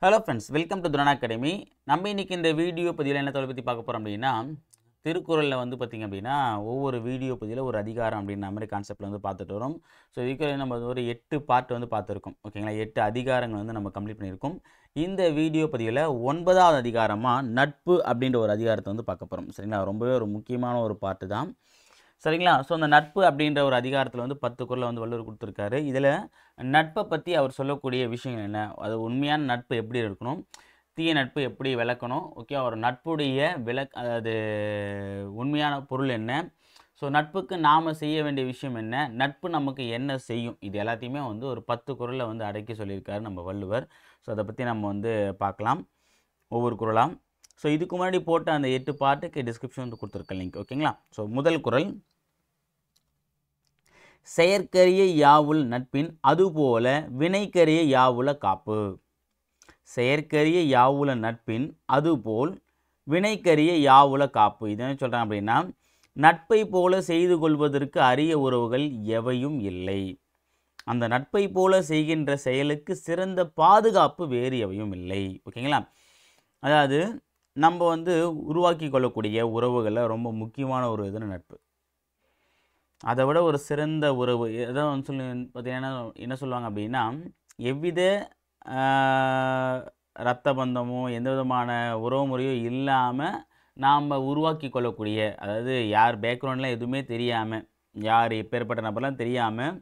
Hello friends, welcome to துரணா academy. நம்ம இன்றைக்கி இந்த வீடியோ பதிவில் என்ன பற்றி பார்க்க போகிறோம் அப்படின்னா, திருக்குறளில் வந்து பார்த்திங்க அப்படின்னா ஒவ்வொரு வீடியோ பதிவில் ஒரு அதிகாரம் அப்படின்ற மாதிரி கான்செப்டில் வந்து பார்த்துட்டு வரோம். ஸோ இதுக்கு நம்ம ஒரு 8 பார்ட் வந்து பார்த்துருக்கோம். ஓகேங்களா, 8 அதிகாரங்கள் வந்து நம்ம கம்ப்ளீட் பண்ணியிருக்கோம். இந்த வீடியோ பதிவில் 9வது அதிகாரமாக நட்பு அப்படின்ற ஒரு அதிகாரத்தை வந்து பார்க்க போகிறோம். சரிங்களா, ரொம்பவே ஒரு முக்கியமான ஒரு பார்ட்டு தான். சரிங்களா. ஸோ அந்த நட்பு அப்படின்ற ஒரு அதிகாரத்தில் வந்து 10 குறளை வந்து வள்ளுவர் கொடுத்துருக்காரு. இதில் நட்பை பற்றி அவர் சொல்லக்கூடிய விஷயங்கள் என்ன, அது உண்மையான நட்பு எப்படி இருக்கணும், தீய நட்பு எப்படி விளக்கணும், ஓகே, ஒரு நட்புடைய அதாவது உண்மையான பொருள் என்ன, ஸோ நட்புக்கு நாம் செய்ய வேண்டிய விஷயம் என்ன, நட்பு நமக்கு என்ன செய்யும், இது எல்லாத்தையுமே வந்து ஒரு 10 குறளை வந்து அடக்கி சொல்லியிருக்காரு நம்ம வள்ளுவர். ஸோ அதை பற்றி நம்ம வந்து பார்க்கலாம் ஒவ்வொரு குறளாம். ஸோ இதுக்கு முன்னாடி போட்ட அந்த 8 பார்ட்டுக்கு டிஸ்கிரிப்ஷன் வந்து கொடுத்துருக்க லிங்க். ஓகேங்களா. ஸோ முதல் குறள், செயற்கரிய யாவுள் நட்பின் அதுபோல வினைக்கரிய யாவுல காப்பு. செயற்கரிய யாவுல நட்பின் அதுபோல் வினைக்கரிய யாவுல காப்பு. இது என்ன சொல்கிறாங்க அப்படின்னா, நட்பை போல செய்து கொள்வதற்கு அரிய உறவுகள் எவையும் இல்லை, அந்த நட்பை போல செய்கின்ற செயலுக்கு சிறந்த பாதுகாப்பு வேறு எவையும் இல்லை. ஓகேங்களா. அதாவது நம்ம வந்து உருவாக்கி கொள்ளக்கூடிய உறவுகளில் ரொம்ப முக்கியமான ஒரு இதுன்னு நட்பு. அதை விட ஒரு சிறந்த உறவு எதோ வந்து சொல்லி பார்த்தீங்கன்னா என்ன சொல்லுவாங்க அப்படின்னா, எவ்வித இரத்த பந்தமோ எந்த விதமான உறவு முறையோ இல்லாமல் நாம் உருவாக்கி கொள்ளக்கூடிய, அதாவது யார் பேக்ரவுண்ட்லாம் எதுவுமே தெரியாமல், யார் எப்பேற்பட்ட நபர்லாம் தெரியாமல்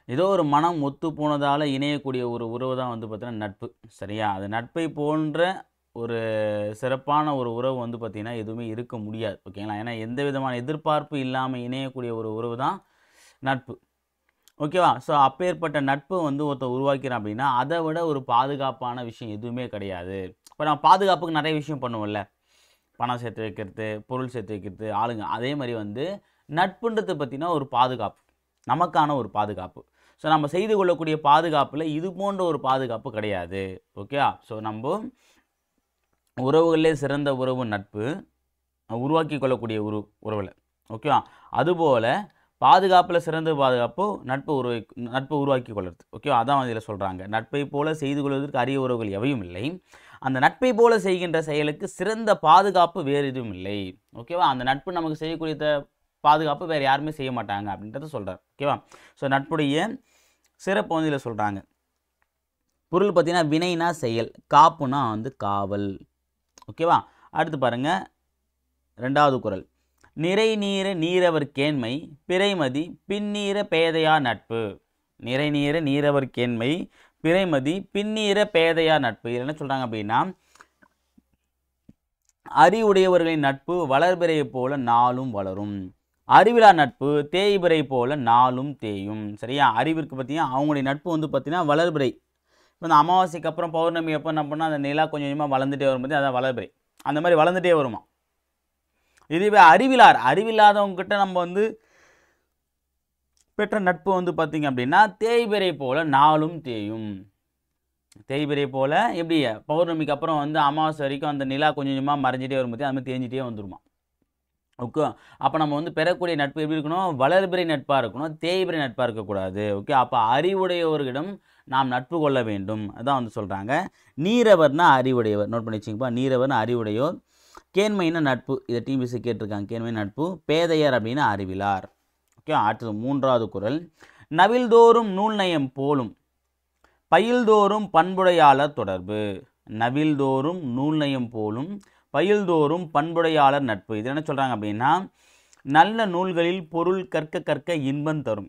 ஏதோ ஒரு மனம் ஒத்து போனதால் இணையக்கூடிய ஒரு உறவு தான் வந்து பார்த்தீங்கன்னா நட்பு. சரியா, அது நட்பை போன்ற ஒரு சிறப்பான ஒரு உறவு வந்து பார்த்திங்கன்னா எதுவுமே இருக்க முடியாது. ஓகேங்களா. ஏன்னா எந்த விதமான எதிர்பார்ப்பு இல்லாமல் இணையக்கூடிய ஒரு உறவு தான் நட்பு. ஓகேவா. ஸோ அப்பேற்பட்ட நட்பு வந்து ஒருத்தர் உருவாக்கிறான் அப்படின்னா அதை விட ஒரு பாதுகாப்பான விஷயம் எதுவுமே கிடையாது. இப்போ நம்ம பாதுகாப்புக்கு நிறைய விஷயம் பண்ணுவோம்ல, பணம் சேர்த்து வைக்கிறது, பொருள் சேர்த்து வைக்கிறது, ஆளுங்க. அதே மாதிரி வந்து நட்புன்றது பார்த்திங்கன்னா ஒரு பாதுகாப்பு, நமக்கான ஒரு பாதுகாப்பு. ஸோ நம்ம செய்து கொள்ளக்கூடிய பாதுகாப்பில் இது போன்ற ஒரு பாதுகாப்பு கிடையாது. ஓகேவா. ஸோ நம்ம உறவுகளிலே சிறந்த உறவு நட்பு, உருவாக்கி கொள்ளக்கூடிய உறவில். ஓகேவா. அதுபோல் பாதுகாப்பில் சிறந்த பாதுகாப்பு நட்பு உருவாக்கி கொள்வது. ஓகேவா. அதான் இதில் சொல்கிறாங்க, நட்பை போல செய்து கொள்வதற்கு அரிய உறவுகள் எவையும் இல்லை, அந்த நட்பை போல செய்கின்ற செயலுக்கு சிறந்த பாதுகாப்பு வேறு எதுவும் இல்லை. ஓகேவா. அந்த நட்பு நமக்கு செய்யக்கூடிய பாதுகாப்பு வேறு யாருமே செய்ய மாட்டாங்க அப்படின்றத சொல்கிறார். ஓகேவா. ஸோ நட்புடைய சிறப்பு வந்து இதில் சொல்கிறாங்க. பொருள் பார்த்திங்கன்னா வினைனா செயல், காப்புனா வந்து காவல். ஓகேவா. அடுத்து பாருங்கள் 2வது குறள், நிறை நீர நீரவர் கேண்மை பிறைமதி பின்னீர பேதையா நட்பு. நிறை நீர நீரவர் கேண்மை பிறைமதி பின்னீர பேதையா நட்பு. இது என்ன சொல்கிறாங்க அப்படின்னா, அறிவுடையவர்களின் நட்பு வளர்பிறை போல நாளும் வளரும், அறிவிலா நட்பு தேய்பிறை போல நாளும் தேயும். சரியா. அறிவிற்கு பார்த்தீங்கன்னா அவங்களுடைய நட்பு வந்து பார்த்திங்கன்னா வளர்பிறை. இப்போ இந்த அமாவாசைக்கு அப்புறம் பௌர்ணமி எப்போ என்ன பண்ணால் அந்த நிலா கொஞ்சம் கொஞ்சமாக வளர்ந்துட்டே வரும்போது அதான் வளர்பிறை, அந்த மாதிரி வளர்ந்துட்டே வருமா. இதுவே அறிவில்லாதவங்ககிட்ட நம்ம வந்து பெற்ற நட்பு வந்து பார்த்திங்க அப்படின்னா தேய்பிறை போல் நாளும் தேயும். தேய்பிறை போல் எப்படி பௌர்ணமிக்கு அப்புறம் வந்து அமாவாசை வரைக்கும் அந்த நிலா கொஞ்சம் கொஞ்சமாக மறைஞ்சிட்டே வரும்போது அது மாதிரி தேஞ்சிட்டே வந்துடுமா. ஓகே. அப்போ நம்ம வந்து பெறக்கூடிய நட்பு எப்படி இருக்கணும், வளர்பிறை நட்பாக இருக்கணும், தேய்பிறை நட்பாக இருக்கக்கூடாது. ஓகே. அப்போ அறிவுடையவர்களிடம் நாம் நட்பு கொள்ள வேண்டும், அதான் வந்து சொல்கிறாங்க. நீரவர்னா அறிவுடையவர், நோட் பண்ணி வச்சுங்கப்பா. நீரவர்னா அறிவுடையோர், கேண்மைன்னா நட்பு, இதை டிபிசி கேட்டிருக்காங்க. கேண்மை நட்பு, பேதையர் அப்படின்னா அறிவிலார். ஓகே. அடுத்தது 3வது குறள், நவில்தோறும் நூல் நயம் போலும் பயில்தோறும் பண்புடையாளர் தொடர்பு. நவில்தோறும் நூல் நயம் போலும் பயில்தோறும் பண்புடையாளர் நட்பு. இது என்ன சொல்கிறாங்க அப்படின்னா, நல்ல நூல்களில் பொருள் கற்க கற்க இன்பம் தரும்,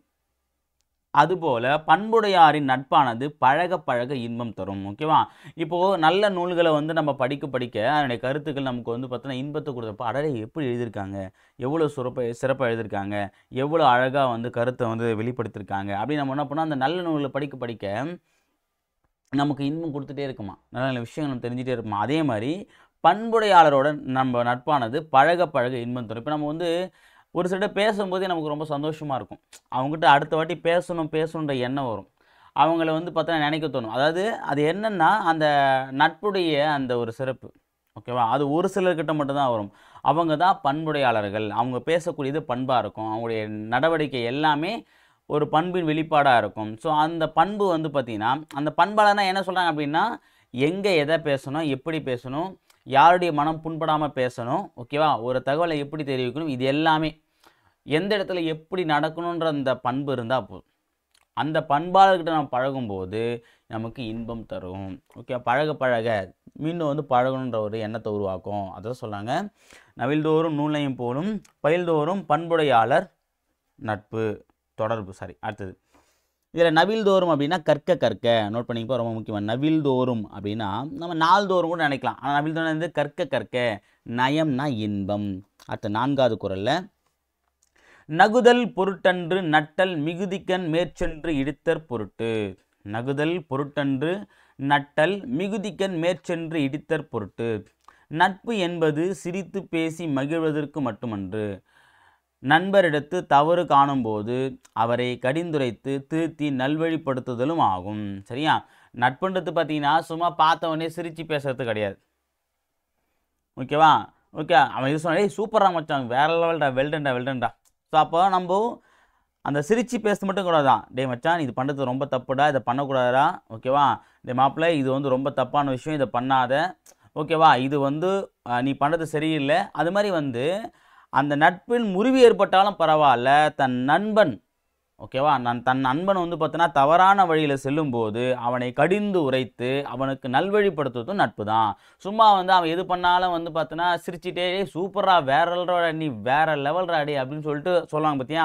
அதுபோல் பண்புடையாரின் நட்பானது பழக பழக இன்பம் தரும். ஓகேவா. இப்போது நல்ல நூல்களை வந்து நம்ம படிக்க படிக்க அதனுடைய கருத்துக்கள் நமக்கு வந்து பார்த்தோன்னா இன்பத்தை கொடுத்தப்போ, அடடே எப்படி எழுதியிருக்காங்க, எவ்வளோ சிறப்பாக எழுதியிருக்காங்க, எவ்வளோ அழகாக வந்து கருத்தை வந்து வெளிப்படுத்தியிருக்காங்க அப்படின்னு நம்ம என்ன பண்ணோம், அந்த நல்ல நூல்களை படிக்க படிக்க நமக்கு இன்பம் கொடுத்துட்டே இருக்குமா, நல்ல நல்ல விஷயங்கள் நம்ம தெரிஞ்சிட்டே இருக்குமா. அதே மாதிரி பண்புடையாளரோட நம்ம நட்பானது பழக பழக இன்பம் தரும். இப்போ நம்ம வந்து ஒரு சில பேசும்போதே நமக்கு ரொம்ப சந்தோஷமாக இருக்கும், அவங்ககிட்ட அடுத்த வாட்டி பேசணுன்ற எண்ணம் வரும், அவங்கள வந்து பார்த்தா நினைக்க தோணும். அதாவது அது என்னென்னா அந்த நட்புடைய அந்த ஒரு சிறப்பு. ஓகேவா. அது ஒரு சிலர்கிட்ட மட்டும்தான் வரும். அவங்க தான் பண்புடையாளர்கள், அவங்க பேசக்கூடியது பண்பாக இருக்கும், அவங்களுடைய நடவடிக்கை எல்லாமே ஒரு பண்பின் வெளிப்பாடாக இருக்கும். ஸோ அந்த பண்பு வந்து பார்த்திங்கன்னா, அந்த பண்பாளர்னா என்ன சொல்கிறாங்க அப்படின்னா, எங்கே எதை பேசணும், எப்படி பேசணும், யாருடைய மனம் புண்படாமல் பேசணும், ஓகேவா, ஒரு தகவலை எப்படி தெரிவிக்கணும், இது எல்லாமே எந்த இடத்துல எப்படி நடக்கணுன்ற அந்த பண்பு இருந்தால் போதும். அந்த பண்பாளர்கிட்ட நம்ம பழகும்போது நமக்கு இன்பம் தரும். ஓகே, பழக பழக மீண்டும் வந்து பழகணுன்ற ஒரு எண்ணத்தை உருவாக்கும். அதான் சொல்கிறாங்க, நவில்தோறும் நூலையும் போலும் பயில்தோறும் பண்புடையாளர் நட்பு தொடர்பு. சரி, அடுத்தது இதில் நவில்தோறும் அப்படின்னா கற்க கற்க நோட் பண்ணிப்போ ரொம்ப முக்கியமாக. நவில்தோறும் அப்படின்னா நம்ம நாள்தோறும் கூட நினைக்கலாம். ஆனால் நவில்தோறும் வந்து கற்க கற்க, நயம்னா இன்பம். அடுத்த 4வது குறளில் நகுதல் பொருட்டன்று நட்டல் மிகுதிக்கண் மேற்சென்று இடித்தற் பொருட்டு. நகுதல் பொருட்டன்று நட்டல் மிகுதிக்கண் மேற்சென்று இடித்தற் பொருட்டு. நட்பு என்பது சிரித்து பேசி மகிழ்வதற்கு மட்டுமன்று, நண்பரிடத்து தவறு காணும்போது அவரை கடிந்துரைத்து திருத்தி நல்வழிப்படுத்துதலும் ஆகும். சரியா, நட்புன்றது பார்த்தீங்கன்னா சும்மா பார்த்தவொடனே சிரித்து பேசுறது கிடையாது. ஓகேவா, ஓகே, அவன் இது சொன்னா சூப்பராக மச்சான், வேற லெவல்டா, வெல்டன்டா வெல்டன்டா. ஸோ அப்போ நம்ம அந்த சிரித்து பேச மட்டும் கூட தான், டே மச்சான் இது பண்ணுறது ரொம்ப தப்புடா, இதை பண்ணக்கூடாதா, ஓகேவா, டே மாப்பிள்ளை இது வந்து ரொம்ப தப்பான விஷயம், இதை பண்ணாத, ஓகேவா, இது வந்து நீ பண்ணுறது சரியில்லை. அது மாதிரி வந்து அந்த நட்பின் முறிவு ஏற்பட்டாலும் பரவாயில்ல, தன் நண்பன், ஓகேவா, தன் நண்பன் வந்து பார்த்தோன்னா தவறான வழியில் செல்லும்போது அவனை கடிந்து உரைத்து அவனுக்கு நல்வழிப்படுத்துவதும் நட்பு தான். சும்மா வந்து அவன் எது பண்ணாலும் வந்து பார்த்தோன்னா சிரிச்சிட்டே சூப்பரா வேற லெவல்ரா நீ வேற லெவல்ராடி அப்படின்னு சொல்லிட்டு சொல்லுவாங்க பார்த்தியா,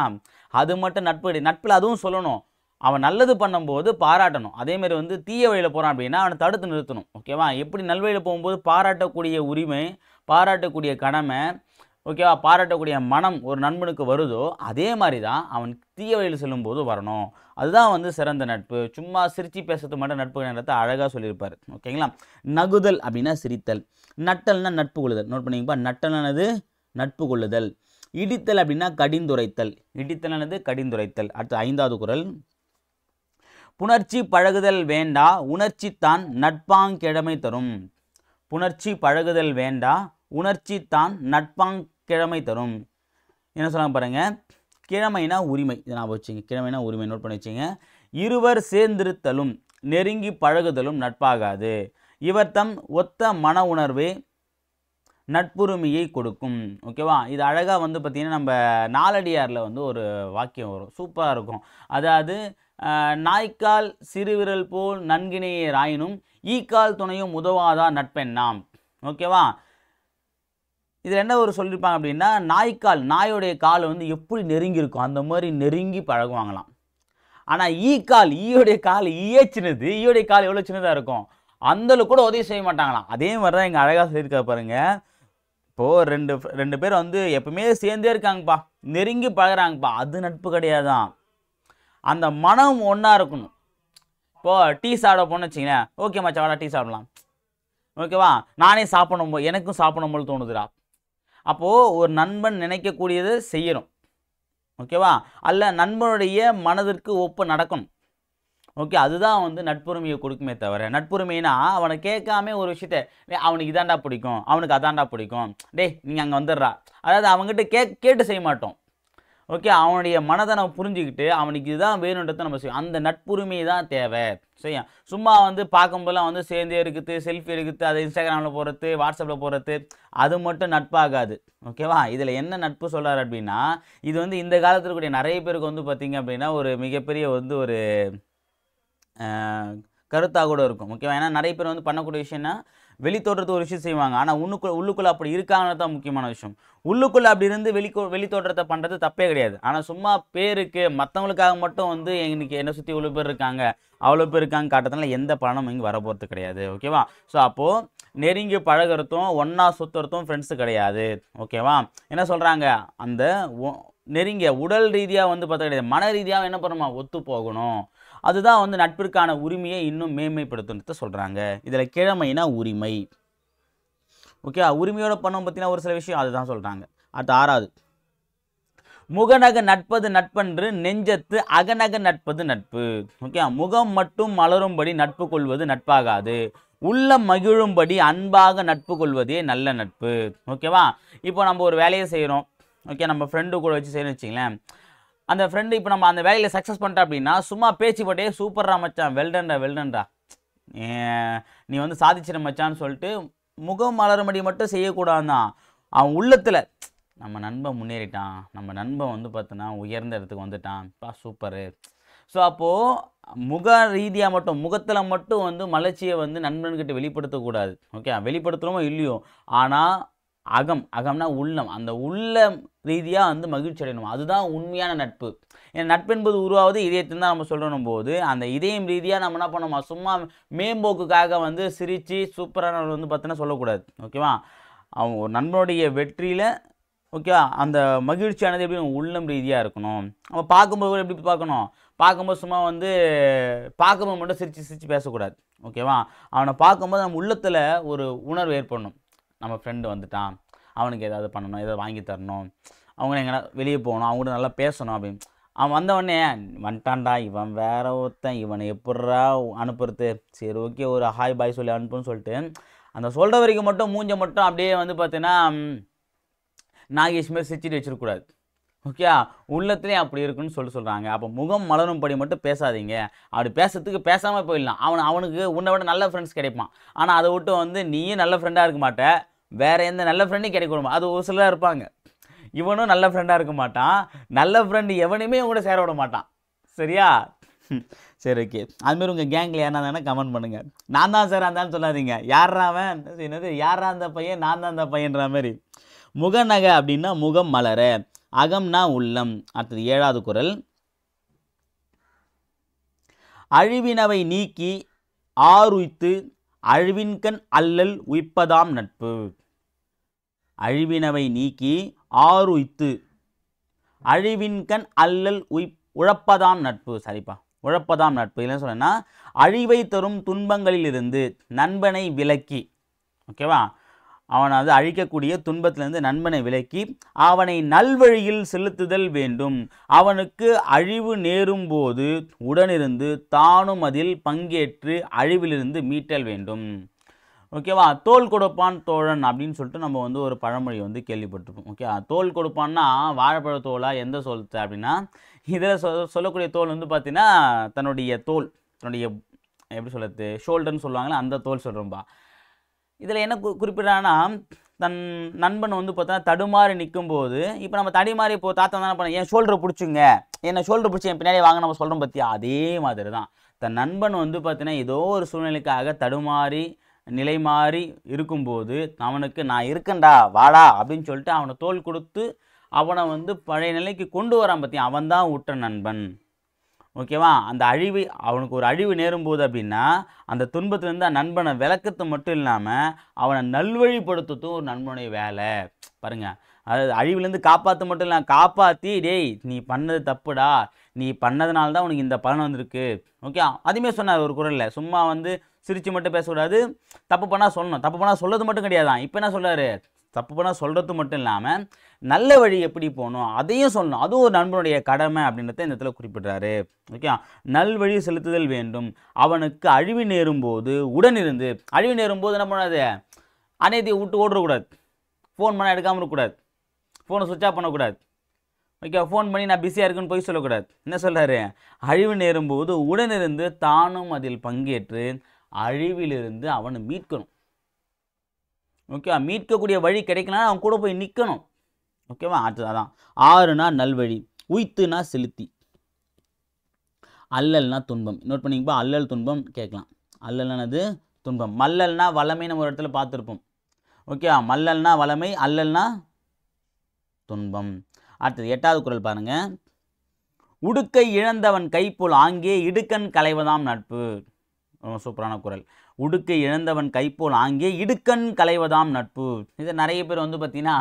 அது மட்டும் நட்பு கிடையாது. நட்பில் அதுவும் சொல்லணும், அவன் நல்லது பண்ணும்போது பாராட்டணும். அதேமாதிரி வந்து தீய வழியில் போகிறான் அப்படின்னா அவனை தடுத்து நிறுத்தணும். ஓகேவா, எப்படி நல்வழியில் போகும்போது பாராட்டக்கூடிய உரிமை, பாராட்டக்கூடிய கடமை, ஓகேவா, பாராட்டக்கூடிய மனம் ஒரு நண்பனுக்கு வருதோ அதே மாதிரி தான் அவன் தீய வழியில் செல்லும்போது வரணும். அதுதான் வந்து சிறந்த நட்பு. சும்மா சிரித்து பேசுறது மட்டும் நட்பு நேரத்தை அழகாக சொல்லியிருப்பார். ஓகேங்களா. நகுதல் அப்படின்னா சிரித்தல், நட்டல்னா நட்பு கொள்ளுதல். நோட் பண்ணிங்கப்பா, நட்டல்னது நட்பு கொள்ளுதல், இடித்தல் அப்படின்னா கடிந்துரைத்தல், இடித்தல்னது கடிந்துரைத்தல். அடுத்து 5வது குறள், புணர்ச்சி பழகுதல் வேண்டா உணர்ச்சி தான் நட்பாங்கிழமை தரும். புணர்ச்சி பழகுதல் வேண்டா உணர்ச்சி தான் நட்பாங்கிழமை தரும். என்ன சொல்லுவாங்க பாருங்க, கிழமைனா உரிமை, இதை நான் வச்சுங்க, கிழமைனா உரிமை நோட் பண்ணி வச்சுங்க. இருவர் சேர்ந்திருத்தலும் நெருங்கி பழகுதலும் நட்பாகாது, இவர் தம் ஒத்த மன உணர்வே நட்புரிமையை கொடுக்கும். ஓகேவா, இது அழகாக வந்து பார்த்திங்கன்னா நம்ம நாலடியாரில் வந்து ஒரு வாக்கியம் வரும், சூப்பராக இருக்கும். அதாவது நாய்க்கால் சிறுவிரல் போல் நன்கினையே ராயினும் ஈக்கால் துணையும் உதவாதா நட்பெண்ணாம். ஓகேவா, இதில் என்ன ஒரு சொல்லியிருப்பாங்க அப்படின்னா, நாய்க்கால், நாயோடைய கால் வந்து எப்படி நெருங்கி இருக்கும் அந்த மாதிரி நெருங்கி பழகுவாங்களாம். ஆனால் ஈக்கால், ஈயோடைய கால் ஈயே சின்னது, ஈயோடைய கால் எவ்வளோ சின்னதாக இருக்கும், அந்தளவு கூட உதவி செய்ய மாட்டாங்களாம். அதே மாதிரி தான் எங்கள் அழகாக சொல்லியிருக்கா பாருங்க. இப்போது ரெண்டு பேர் வந்து எப்பவுமே சேர்ந்தே இருக்காங்கப்பா, நெருங்கி பழகிறாங்கப்பா, அது நட்பு கிடையாதான். அந்த மனம் ஒன்றா இருக்கணும். இப்போது டீ சாப்பிட போன்னு வச்சிங்களேன், ஓகே மச்சா வாடா டீ சாப்பிடலாம், ஓகேவா, நானே சாப்பிடணும் எனக்கும் சாப்பிடும் போது தோணுதுடா. அப்போது ஒரு நண்பன் நினைக்கக்கூடியதை செய்யணும். ஓகேவா, அல்ல நண்பனுடைய மனதிற்கு ஒப்பு நடக்கணும். ஓகே, அதுதான் வந்து நட்புரிமையை கொடுக்குமே தவிர, நட்புரிமைனா அவனை கேட்காம ஒரு விஷயத்த, அவனுக்கு இதாண்டா பிடிக்கும், அவனுக்கு அதாண்டா பிடிக்கும், டே நீங்கள் அங்கே வந்துடுறா, அதாவது அவங்ககிட்ட கேட்டு செய்ய மாட்டோம். ஓகே, அவனுடைய மனதை நம்ம புரிஞ்சுக்கிட்டு அவனுக்கு இதுதான் வேணுன்றதை நம்ம செய்யும். அந்த நட்புரிமை தான் தேவை. சரியா, சும்மா வந்து பார்க்கும்போதெல்லாம் வந்து சேர்ந்தே இருக்குது, செல்ஃபி எடுக்குது, அதை இன்ஸ்டாகிராமில் போடுறது, வாட்ஸ்அப்பில் போடுறது, அது மட்டும் நட்பாகாது. ஓகேவா, இதில் என்ன நட்பு சொல்கிறார் அப்படின்னா, இது வந்து இந்த காலத்தில் இருக்கக்கூடிய நிறைய பேருக்கு வந்து பார்த்திங்க அப்படின்னா ஒரு மிகப்பெரிய வந்து ஒரு கருத்தாக கூட இருக்கும். ஓகேவா, ஏன்னா நிறைய பேர் வந்து பண்ணக்கூடிய விஷயம்னா வெளித்தோற்றத்தை ஒரு விஷயம் செய்வாங்க, ஆனால் உள்ளுக்குள்ளே அப்படி இருக்காங்கன்னு தான் முக்கியமான விஷயம். உள்ளுக்குள்ளே அப்படி இருந்து வெளித்தோற்றத்தை பண்ணுறது தப்பே கிடையாது. ஆனால் சும்மா பேருக்கு மற்றவங்களுக்காக மட்டும் வந்து இன்னைக்கு என்னை சுற்றி இவ்வளோ பேர் இருக்காங்க அவ்வளோ பேர் இருக்காங்க காட்டுறதுனால எந்த பணமும் இங்கே வர போகிறது கிடையாது. ஓகேவா, ஸோ அப்போது நெருங்கி பழகிறதும் ஒன்றா சுற்றுறதும் ஃப்ரெண்ட்ஸு கிடையாது. ஓகேவா, என்ன சொல்கிறாங்க, அந்த நெருங்கிய உடல் ரீதியாக வந்து பார்த்தா கிடையாது, மன ரீதியாக என்ன பண்ணுமா ஒத்து போகணும். அதுதான் வந்து நட்பிற்கான உரிமையை இன்னும் மேன்மைப்படுத்துன்னு சொல்கிறாங்க. இதில் கிழமைனா உரிமை. ஓகே, உரிமையோட பண்ணோம் பார்த்தீங்கன்னா ஒரு சில விஷயம் அதுதான் சொல்கிறாங்க. அடுத்து 6வது, முகநக நட்பது நட்பன்று நெஞ்சத்து அகநக நட்பது நட்பு. ஓகே, முகம் மட்டும் மலரும்படி நட்பு கொள்வது நட்பாகாது, உள்ளம் மகிழும்படி அன்பாக நட்பு கொள்வதே நல்ல நட்பு. ஓகேவா, இப்போ நம்ம ஒரு வேலையை செய்கிறோம், ஓகே, நம்ம ஃப்ரெண்டு கூட வச்சு செய்யணும்னு வச்சிங்களேன், அந்த ஃப்ரெண்டு இப்போ நம்ம அந்த வேலையில் சக்ஸஸ் பண்ணிட்டா அப்படின்னா சும்மா பேச்சு போட்டே சூப்பர்ரா மச்சான், வெல்டன்டா நீ வந்து சாதிச்சிட மச்சான்னு சொல்லிட்டு முகம் மலரும்படி மட்டும் செய்யக்கூடாதுதான். அவன் உள்ளத்தில் நம்ம நண்பன் முன்னேறிட்டான், நம்ம நண்பன் வந்து பார்த்தோன்னா உயர்ந்த இடத்துக்கு வந்துட்டான், சூப்பரு. ஸோ அப்போது முக ரீதியாக மட்டும் முகத்தில் மட்டும் வந்து மலர்ச்சியை வந்து நண்பன்கிட்ட வெளிப்படுத்தக்கூடாது. ஓகே, வெளிப்படுத்துகிறோமோ இல்லையோ, ஆனால் அகம்னா உள்ளம், அந்த உள்ளம் ரீதியாக வந்து மகிழ்ச்சி அடையணும். அதுதான் உண்மையான நட்பு. ஏன்னா நட்பு என்பது உருவாவது இதயத்தில் தான் நம்ம சொல்கிறோம் போது, அந்த இதயம் ரீதியாக நம்ம என்ன பண்ணோமா, சும்மா மேம்போக்குக்காக வந்து சிரித்து சூப்பரான வந்து பார்த்தோன்னா சொல்லக்கூடாது. ஓகேவா, அவன் ஒரு நண்பனுடைய வெற்றியில் ஓகேவா அந்த மகிழ்ச்சியானது எப்படி உள்ளம் ரீதியாக இருக்கணும். அவன் பார்க்கும்போது எப்படி பார்க்கணும், பார்க்கும்போது சும்மா வந்து பார்க்கும்போது மட்டும் சிரித்து பேசக்கூடாது. ஓகேவா, அவனை பார்க்கும்போது நம்ம உள்ளத்தில் ஒரு உணர்வு ஏற்படணும். நம்ம ஃப்ரெண்டு வந்துட்டான், அவனுக்கு ஏதாவது பண்ணணும், ஏதாவது வாங்கி தரணும், அவங்க எங்கன்னா வெளியே போகணும், அவங்ககிட்ட நல்லா பேசணும் அப்படின்னு. அவன் வந்தவொடனே வந்துட்டான்டா இவன் வேற ஒருத்தன், இவனை எப்பட்றா அனுப்புறது, சரி ஓகே ஒரு ஹாய் பாய் சொல்லி அனுப்புன்னு சொல்லிட்டு அந்த சொல்கிற வரைக்கும் மட்டும் மூஞ்ச மட்டும் அப்படியே வந்து பார்த்தீங்கன்னா நாகேஷ் மாரி சிரிச்சிட்டு வச்சிடக்கூடாது. ஓகே, உள்ளத்துலேயும் அப்படி இருக்குன்னு சொல்கிறாங்க. அப்போ முகம் மலரும் படி மட்டும் பேசாதீங்க. அப்படி பேசுறதுக்கு பேசாமல் போயிடலாம். அவனுக்கு உன்னை விட நல்ல ஃப்ரெண்ட்ஸ் கிடைப்பான். ஆனால் அதை விட்டு வந்து நீயும் நல்ல ஃப்ரெண்டாக இருக்க மாட்ட, வேற எந்த நல்ல ஃப்ரெண்டையும் கிடைக்க, அது ஒரு சிலர் இருப்பாங்க. இவனும் நல்ல ஃப்ரெண்டாக இருக்க மாட்டான், நல்ல ஃப்ரெண்டு எவனையுமே கூட சேர விட மாட்டான். சரியா, சரி ஓகே. அதுமாரி உங்கள் கேங்கில் யாரா தானே கமெண்ட் பண்ணுங்கள். நான் தான் சார் அந்தான்னு சொல்லாதீங்க. யாரா அவன் என்னது, யாரா அந்த பையன், நான் தான் அந்த பையன்ற மாதிரி. முகநகை அப்படின்னா முகம் மலர, அகம்னா உள்ளம். அடுத்தது 7வது குறள். அழிவினவை நீக்கி ஆருய்த்து அழிவின்கண் அல்லல் உய்ப்பதாம் நட்பு. அழிவினவை நீக்கி ஆருய்த்து அழிவின்கண் அல்லல் உழப்பதாம் நட்பு. சரிப்பா, உழப்பதாம் நட்பு. இல்லைன்னு சொன்னா அழிவை தரும் துன்பங்களிலிருந்து நண்பனை விலக்கி, ஓகேவா, அவனை அது அழிக்கக்கூடிய துன்பத்திலிருந்து நண்பனை விலக்கி அவனை நல்வழியில் செலுத்துதல் வேண்டும். அவனுக்கு அழிவு நேரும் போது உடனிருந்து தானும் அதில் பங்கேற்று அழிவிலிருந்து மீட்டல் வேண்டும். ஓகேவா, தோல் கொடுப்பான் தோழன் அப்படின்னு சொல்லிட்டு நம்ம வந்து ஒரு பழமொழி வந்து கேள்விப்பட்டிருப்போம். ஓகே, தோல் கொடுப்பான்னா வாழைப்பழ தோலா எந்த சொல்லுது அப்படின்னா, இதில் சொல்லக்கூடிய தோல் வந்து பார்த்தீங்கன்னா தன்னுடைய தோல், தன்னுடைய எப்படி சொல்கிறது, ஷோல்டர்னு சொல்லுவாங்களே அந்த தோல் சொல்கிறோம்பா. இதில் என்ன குறிப்பிட்றான்னா, தன் நண்பன் வந்து பார்த்தா தடுமாறி நிற்கும்போது, இப்போ நம்ம தடுமாறி இப்போ தாத்தா தானே பண்ண என் ஷோல்டரை பிடிச்சுங்க, என்னை ஷோல்டர் பிடிச்சி என் பின்னாடி வாங்க நம்ம சொல்கிறோம் பற்றியா, அதே மாதிரி தான் தன் நண்பன் வந்து பார்த்தீங்கன்னா ஏதோ ஒரு சூழ்நிலைக்காக தடுமாறி நிலை மாறி இருக்கும்போது அவனுக்கு நான் இருக்கேன்டா வாடா அப்படின்னு சொல்லிட்டு அவனை தோல் கொடுத்து அவனை வந்து பழைய நிலைக்கு கொண்டு வரான் பற்றியா, அவன் தான் உற்ற நண்பன். ஓகேவா, அந்த அழிவு அவனுக்கு ஒரு அழிவு நேரும்போது அப்படின்னா அந்த துன்பத்துலேருந்து அந்த நண்பனை விளக்கத்து மட்டும் இல்லாமல் அவனை நல்வழிப்படுத்துறதும் ஒரு நண்பனுடைய வேலை. பாருங்கள், அதாவது அழிவுலேருந்து காப்பாற்ற மட்டும் இல்லை, காப்பாற்றி டேய் நீ பண்ணது தப்புடா, நீ பண்ணதுனால தான் உனக்கு இந்த பலன் வந்திருக்கு. ஓகே, அதுவுமே சொன்னார் ஒரு குறளில், சும்மா வந்து சிரித்து மட்டும் பேசக்கூடாது, தப்பு பண்ணால் சொல்லணும், தப்பு பண்ணால் சொல்கிறது மட்டும் கிடையாதான். இப்போ என்ன சொல்கிறாரு, தப்பு பண்ணால் சொல்கிறது மட்டும் இல்லாமல் நல்ல வழி எப்படி போகணும் அதையும் சொல்லணும், அதுவும் ஒரு நண்பனுடைய கடமை அப்படின்றத இந்த இடத்துல குறிப்பிட்றாரு. ஓகே, நல்வழி செலுத்துதல் வேண்டும். அவனுக்கு அழிவு நேரும்போது உடனிருந்து, அழிவு நேரும்போது என்ன பண்ணாது, அநேதியை விட்டு ஓடக்கூடாது, ஃபோன் பண்ணால் எடுக்காமல் இருக்கக்கூடாது, ஃபோனை சுவிட்ச் ஆஃப் பண்ணக்கூடாது. ஓகே, ஃபோன் பண்ணி நான் பிஸியாக இருக்குன்னு போய் சொல்லக்கூடாது. என்ன சொல்கிறாரு, அழிவு நேரும்போது உடனிருந்து தானும் அதில் பங்கேற்று அழிவிலிருந்து அவனை மீட்கணும். ஓகேவா, மீட்கக்கூடிய வழி கிடைக்கலன்னா அவன் கூட போய் நிற்கணும். ஓகேவா, அடுத்ததான் 6னா நல்வழி, உய்த்துனா செலுத்தி, அல்லல்னா துன்பம். நோட் பண்ணிங்கப்பா, அல்லல் துன்பம் கேட்கலாம். அல்லல்னது துன்பம், மல்லல்னா வளமை, நம்ம ஒரு இடத்துல பார்த்துருப்போம். ஓகேவா, மல்லல்னா வளமை, அல்லல்னா துன்பம். அடுத்தது 8வது குறள் பாருங்க. உடுக்கை இழந்தவன் கைப்போல் ஆங்கே இடுக்கண் களைவதாம் நட்பு. சூப்பரான குறள். உடுக்கை இழந்தவன் கைப்போல் ஆங்கே இடுக்கண் களைவதாம் நட்பு. இதை நிறைய பேர் வந்து பார்த்தீங்கன்னா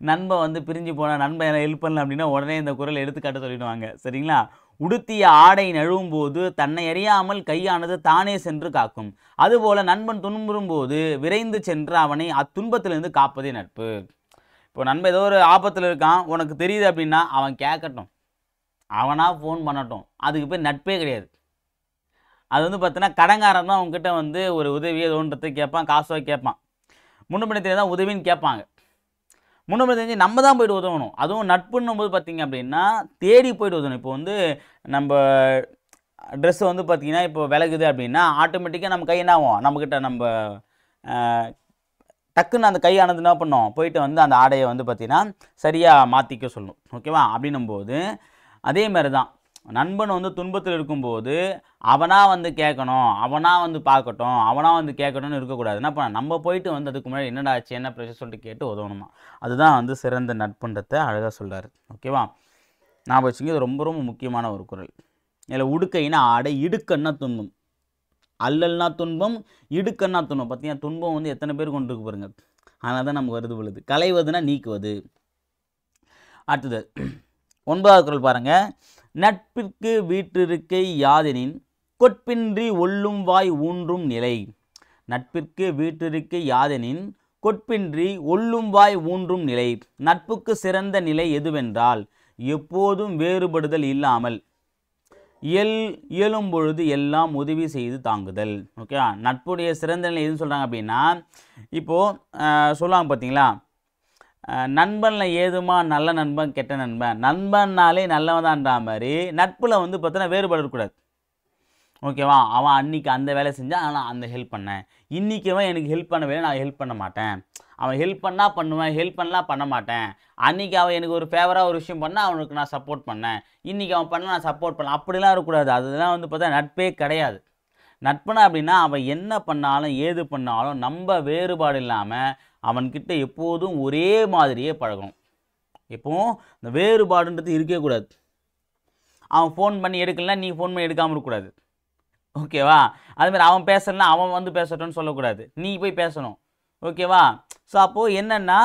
நண்பன் வந்து பிரிஞ்சு போன நண்பன் ஹெல்ப் பண்ணல அப்படின்னா உடனே இந்த குறள் எடுத்துக்காட்ட சொல்லிடுவாங்க. சரிங்களா, உடுத்திய ஆடை நழுவும் போது தன்னை அறியாமல் கையானது தானே சென்று காக்கும், அதுபோல நண்பன் துன்புறும் போது விரைந்து சென்று அவனை அத்துன்பத்திலிருந்து காப்பதே நட்பு. இப்போ நண்பன் ஏதோ ஒரு ஆபத்தில் இருக்கான், உனக்கு தெரியுது அப்படின்னா அவன் கேட்கட்டும், அவனா ஃபோன் பண்ணட்டும், அதுக்கு பேர் நட்பே கிடையாது. அது வந்து பார்த்தீங்கன்னா கடங்காரன் தான் அவங்ககிட்ட வந்து ஒரு உதவியை தோன்றதை கேட்பான், காசோ கேட்பான், முன்ன பண்ணி தான் உதவின்னு கேட்பாங்க. முன்னமே தெரிஞ்சு நம்ம தான் போய்ட்டு உதவணும். அதுவும் நட்புன்னும்போது பார்த்தீங்க அப்படின்னா தேடி போய்ட்டு உதவணும். இப்போ வந்து நம்ம ட்ரெஸ் வந்து பார்த்தீங்கன்னா இப்போ விலகுது அப்படின்னா ஆட்டோமேட்டிக்காக நம்ம கை என்ன ஆகும், நம்மக்கிட்ட நம்ம டக்குன்னு அந்த கையானது என்ன பண்ணோம், போயிட்டு வந்து அந்த ஆடையை வந்து பார்த்தீங்கன்னா சரியாக மாற்றிக்க சொல்லணும். ஓகேவா? அப்படின்னும்போது அதே மாதிரி தான் நண்பன் வந்து துன்பத்தில் இருக்கும்போது அவனாக வந்து கேட்கணும், அவனாக வந்து பார்க்கட்டும், அவனாக வந்து கேட்கணும்னு இருக்கக்கூடாது. என்ன பண்ண நம்ம போயிட்டு வந்து அதுக்கு முன்னாடி என்னடா ஆச்சு என்ன பிரச்சனை சொல்லிட்டு கேட்டு உதவணுமா. அதுதான் வந்து சிறந்த நட்புன்றதை அழகாக சொல்கிறார். ஓகேவா? நான் வச்சுங்க இது ரொம்ப ரொம்ப முக்கியமான ஒரு குறள். இதில் உடுக்கைனா ஆடை, இடுக்கன்னா துன்பம், அல்லல்னா துன்பம், இடுக்கன்னா துன்பம். பார்த்தீங்கன்னா துன்பம் வந்து எத்தனை பேர் கொண்டு இருக்கு பாருங்க. அதனால தான் நமக்கு வருது பொழுது. களைவதுனா நீக்குவது. அடுத்தது 9வது குறள் பாருங்க. நட்பிற்கு வீற்றிருக்கை யாதெனின் கொட்பின்றி ஒல்லும் வாய் ஊன்றும் நிலை. நட்பிற்கு வீற்றிருக்கை யாதெனின் கொட்பின்றி ஒல்லும் வாய் ஊன்றும் நிலை. நட்புக்கு சிறந்த நிலை எதுவென்றால் எப்போதும் வேறுபடுதல் இல்லாமல் இயலும் பொழுது எல்லாம் உதவி செய்து தாங்குதல். ஓகே, நட்புடைய சிறந்த நிலை எதுன்னு சொல்கிறாங்க அப்படின்னா, இப்போது சொல்லுவாங்க பார்த்தீங்களா, நண்பனில் ஏதுமா நல்ல நண்பன் கெட்ட நண்பன், நண்பன்னாலே நல்லவன் தான்ன்ற மாதிரி நட்பில் வந்து பார்த்தோன்னா வேறுபடக்கூடாது. ஓகேவா? அவன் அன்றைக்கி அந்த வேலை செஞ்சான், ஆனால் அந்த ஹெல்ப் பண்ணேன். இன்றைக்கி அவன் எனக்கு ஹெல்ப் பண்ண வேலை, நான் ஹெல்ப் பண்ண மாட்டேன். அவன் ஹெல்ப் பண்ணால் பண்ணுவேன், ஹெல்ப் பண்ணலாம் பண்ண மாட்டேன். அன்றைக்கி அவன் எனக்கு ஒரு ஃபேவராக ஒரு விஷயம் பண்ணால் அவனுக்கு நான் சப்போர்ட் பண்ணேன், இன்றைக்கி அவன் பண்ண நான் சப்போர்ட் பண்ணலாம். அப்படிலாம் இருக்கக்கூடாது. அதெல்லாம் வந்து பார்த்தா நட்பே கிடையாது. நட்புனா அப்படின்னா அவன் என்ன பண்ணாலும் ஏது பண்ணாலும் நம்ம வேறுபாடு இல்லாமல் அவன்கிட்ட எப்போதும் ஒரே மாதிரியே பழகணும். எப்போவும் இந்த வேறுபாடுன்றது இருக்கவே கூடாது. அவன் ஃபோன் பண்ணி எடுக்கலன்னா நீ ஃபோன் பண்ணி எடுக்காமல் இருக்கக்கூடாது. ஓகேவா? அதுமாதிரி அவன் பேசலன்னா அவன் வந்து பேசட்டும்னு சொல்லக்கூடாது, நீ போய் பேசணும். ஓகேவா? ஸோ அப்போது என்னென்னா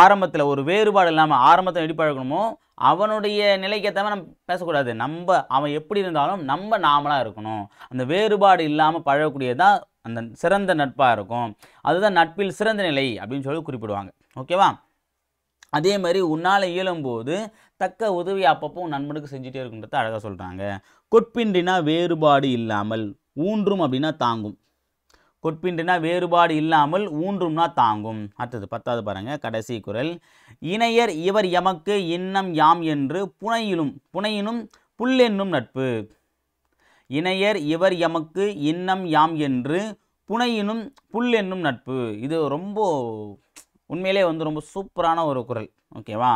ஆரம்பத்தில் ஒரு வேறுபாடு இல்லாமல் ஆரம்பத்தில் எப்படி பழகணுமோ அவனுடைய நிலைக்கு ஏற்ற மாதிரி நம்ம பேசக்கூடாது. அவன் எப்படி இருந்தாலும் நம்ம நாமளாக இருக்கணும். அந்த வேறுபாடு இல்லாமல் பழகக்கூடியதான் அந்த சிறந்த நட்பாக இருக்கும். அதுதான் நட்பில் சிறந்த நிலை அப்படின்னு சொல்லி குறிப்பிடுவாங்க. ஓகேவா? அதே மாதிரி உன்னால் இயலும்போது தக்க உதவி அப்பப்போ நண்பனுக்கு செஞ்சுட்டே இருக்குன்றத அழகாக சொல்கிறாங்க. கொட்பின்றினா வேறுபாடு இல்லாமல், ஊன்றும் அப்படின்னா தாங்கும். கொட்பின்றினா வேறுபாடு இல்லாமல், ஊன்றும்னா தாங்கும். அடுத்தது 10வது பாருங்க, கடைசி குறள். இணையர் இவர் எமக்கு இன்னம் யாம் என்று புனையினும் புல்லென்னும் நட்பு. இணையர் இவர் எமக்கு இன்னம் யாம் என்று புனையினும் புல்லென்னும் நட்பு. இது ரொம்ப உண்மையிலே வந்து ரொம்ப சூப்பரான ஒரு குறள். ஓகேவா?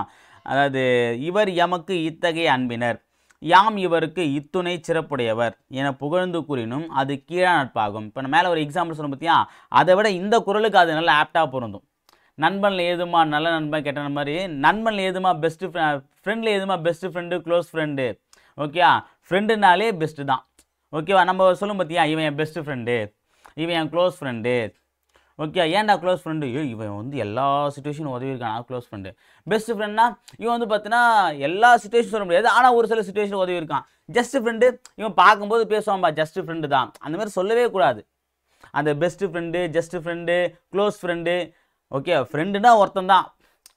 அதாவது இவர் எமக்கு இத்தகைய அன்பினர், யாம் இவருக்கு இத்துணை சிறப்புடையவர் என புகழ்ந்து கூறினும் அது கீழா நட்பாகும். இப்போ நான் மேலே ஒரு எக்ஸாம்பிள் சொன்ன பார்த்தியா, அதை விட இந்த குறளுக்கு அது நல்லா ஆப்டாக பொருந்தும். நண்பனில் ஏதுமா நல்ல நண்பன் கெட்ட மாதிரி, நண்பனில் ஏதுமா பெஸ்ட்டு ஃப்ரெண்டில் ஏதுமா best friend close friend. Okay, ஃப்ரெண்டுனாலே பெஸ்ட்டு தான். ஓகேவா? நம்ம சொல்லும் பார்த்தியா, இவன் என் பெஸ்ட்டு ஃப்ரெண்டு, இவன் என் க்ளோஸ் ஃப்ரெண்டு. ஓகே, ஏன்டா க்ளோஸ் ஃப்ரெண்டு, இவன் வந்து எல்லா சுச்சுவேஷனும் உதவி இருக்கான் க்ளோஸ் ஃப்ரெண்டு. பெஸ்ட் ஃப்ரெண்ட்னா இவன் வந்து பார்த்தீங்கன்னா எல்லா சுச்சுவேஷன் சொல்ல முடியாது, ஆனால் ஒரு சில சுச்சுவேஷன் உதவி இருக்கான். ஜஸ்ட் ஃப்ரெண்டு இவன் பார்க்கும்போது பேசுவான்பா, ஜஸ்ட் ஃப்ரெண்டு தான், அந்த மாதிரி சொல்லவே கூடாது. அந்த best friend, just friend, close friend. Okay, ஃப்ரெண்டுனா ஒருத்தன் தான்,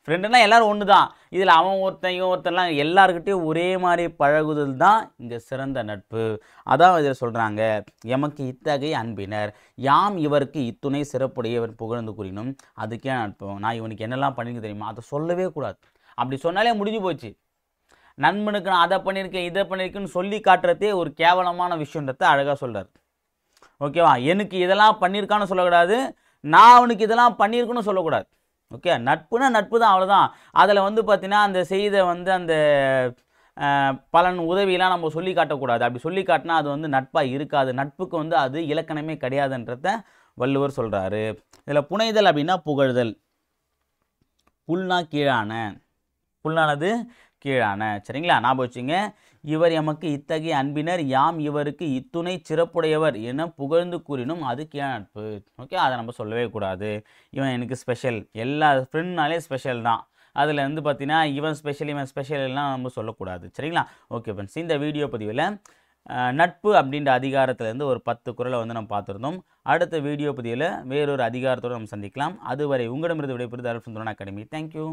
ஃப்ரெண்டுனா எல்லோரும் ஒன்று தான். இதில் அவன் ஒருத்தன் இவன் ஒருத்தன்லாம் எல்லாருக்கிட்டையும் ஒரே மாதிரி பழகுதல் தான் இங்கே சிறந்த நட்பு. அதான் இதில் சொல்கிறாங்க, எமக்கு இத்தகைய அன்பினர், யாம் இவருக்கு இத்துணை சிறப்புடையவர் புகழ்ந்து கூறினும் அதுக்கே நட்போம். நான் இவனுக்கு என்னெல்லாம் பண்ணியிருக்க தெரியுமா, அதை சொல்லவே கூடாது. அப்படி சொன்னாலே முடிஞ்சு போச்சு. நண்பனுக்கு நான் அதை பண்ணியிருக்கேன் இதை பண்ணியிருக்கேன்னு சொல்லி காட்டுறதே ஒரு கேவலமான விஷயன்றதை அழகாக சொல்கிறார். ஓகேவா? எனக்கு இதெல்லாம் பண்ணியிருக்கான்னு சொல்லக்கூடாது, நான் அவனுக்கு இதெல்லாம் பண்ணியிருக்குன்னு சொல்லக்கூடாது. ஓகே, நட்புனா நட்பு தான், அவ்வளோதான். அதில் வந்து பார்த்தீங்கன்னா அந்த செய்த வந்து அந்த பலன் உதவியெல்லாம் நம்ம சொல்லி காட்டக்கூடாது. அப்படி சொல்லி காட்டினா அது வந்து நட்பாக இருக்காது. நட்புக்கு வந்து அது இலக்கணமே கிடையாதுன்றத வள்ளுவர் சொல்கிறாரு. இதில் புனைதல் அப்படின்னா புகழ்தல். புல்னா கீழான, புல்லானது கீழான. சரிங்களா? ஞாபகம் வச்சுங்க. இவர் எமக்கு இத்தகைய அன்பினர், யாம் இவருக்கு இத்துணை சிறப்புடையவர் என புகழ்ந்து கூறினும் அது கீழ நட்பு. ஓகே, அதை நம்ம சொல்லவே கூடாது. இவன் எனக்கு ஸ்பெஷல், எல்லா ஃப்ரெண்ட்னாலே ஸ்பெஷல் தான். அதில் வந்து பார்த்தீங்கன்னா இவன் ஸ்பெஷல் இவன் ஸ்பெஷல் எல்லாம் நம்ம சொல்லக்கூடாது. சரிங்களா? ஓகே ஃப்ரெண்ட்ஸ், இந்த வீடியோ பதிவில் நட்பு அப்படின்ற அதிகாரத்திலேருந்து ஒரு 10 குறளை வந்து நம்ம பார்த்துருந்தோம். அடுத்த வீடியோ பதிவில் வேறொரு அதிகாரத்தோடு நம்ம சந்திக்கலாம். அதுவரை உங்களிடமிருந்து விடைபெறுவது அருள் சுந்தரன் அகாடமி. தேங்க்யூ.